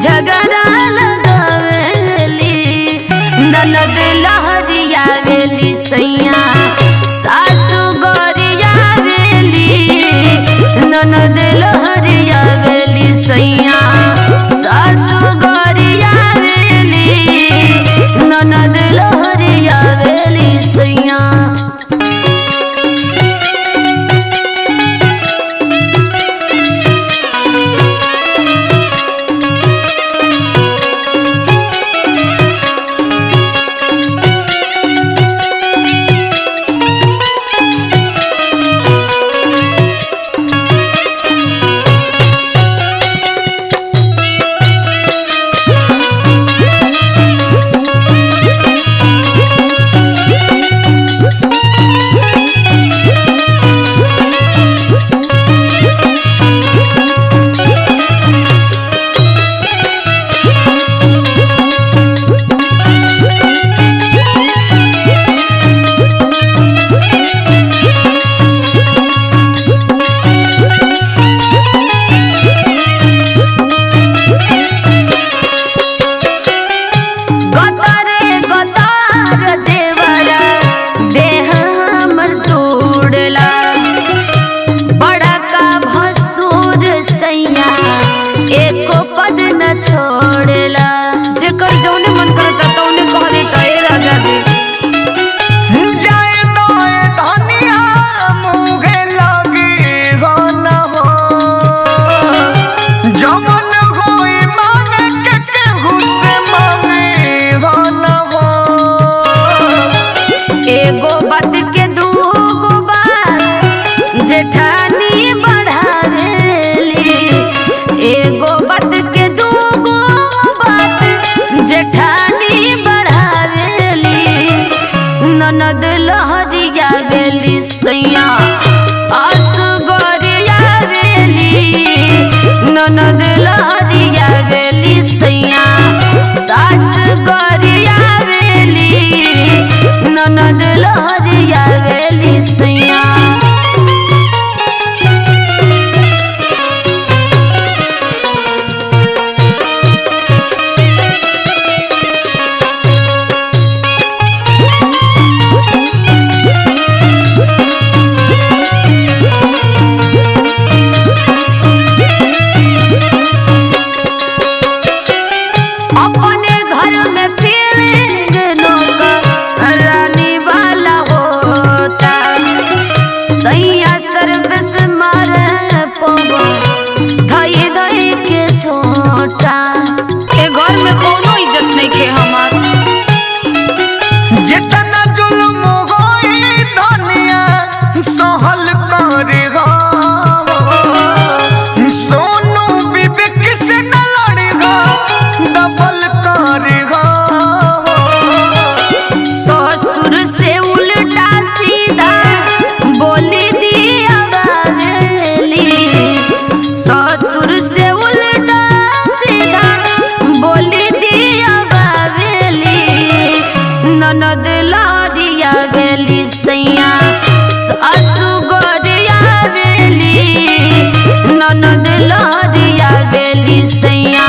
झगड़ा लगावेली, ननद लहरिया वेली सैया सासु गोरिया वेली, ननद लहरिया वेली सैया सासु गोरिया वेली, ननद लहरिया वेली सैया। छोड़ेला जेकर जौने मन करता तौने कह देता ए राजा जी। जाए तो धनिया मुहे लगी हो न हो, जमन होई मांगे के केहू से मांगे हो न हो। एगो बात के दूगो बात जेठानी बढ़ावेली, एगो बात के जेठानी बढ़ावेली, ननद लहरिया वेली सैया सासु गोरिया वेली, ननद लहरिया वेली सैया सासु गोरिया वेली, ननद लहरिया वेली सैया। अपने घर में फीलिंग रानी वाला होता, सैया सर्विस मारे पवा धई धई के छोटा, ए घर में कोनो इज्जत नहीं खे हमार। जितना जुल्म होई धनिया सहल करे हो, सोनू विवेक से न लड़ी हो, डबल करे हो। ससुर से उल्टा सीधा बोली दिया वेली, ससुर से उल्टा सीधा बोली दिया वेली, ननद लहरिया वेली सैया सासु गोरिया वेली, ननद लहरिया वेली सैया